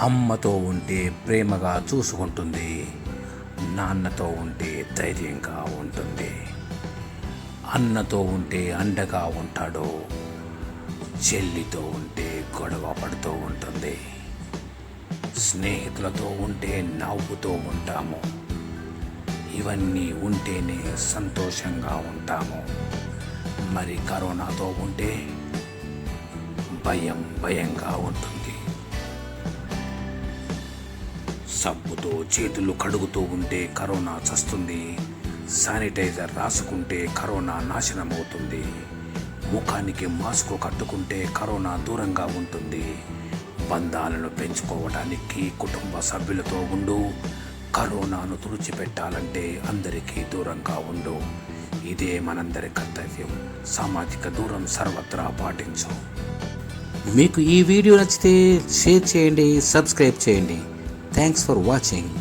అమ్మతో ఉంటే ప్రేమగా చూసుకుంటుంది, నాన్నతో ఉంటే ధైర్యంగా ఉంటుంది, అన్నతో ఉంటే అండగా ఉంటాడు, చెల్లితో ఉంటే గొడవ పడుతూ ఉంటుంది, స్నేహితులతో ఉంటే నవ్వుతూ ఉంటాము. ఇవన్నీ ఉంటేనే సంతోషంగా ఉంటాము. మరి కరోనాతో ఉంటే భయంగా ఉంటుంది. సబ్బుతో చేతులు కడుగుతూ ఉంటే కరోనా చస్తుంది, శానిటైజర్ రాసుకుంటే కరోనా నాశనమవుతుంది, ముఖానికి మాస్క్ కట్టుకుంటే కరోనా దూరంగా ఉంటుంది. బంధాలను పెంచుకోవడానికి కుటుంబ సభ్యులతో ఉండు, కరోనాను తుడిచిపెట్టాలంటే అందరికీ దూరంగా ఉండు. ఇదే మనందరి కర్తవ్యం. సామాజిక దూరం సర్వత్రా పాటించు. మీకు ఈ వీడియో నచ్చితే షేర్ చేయండి, సబ్స్క్రైబ్ చేయండి. Thanks for watching.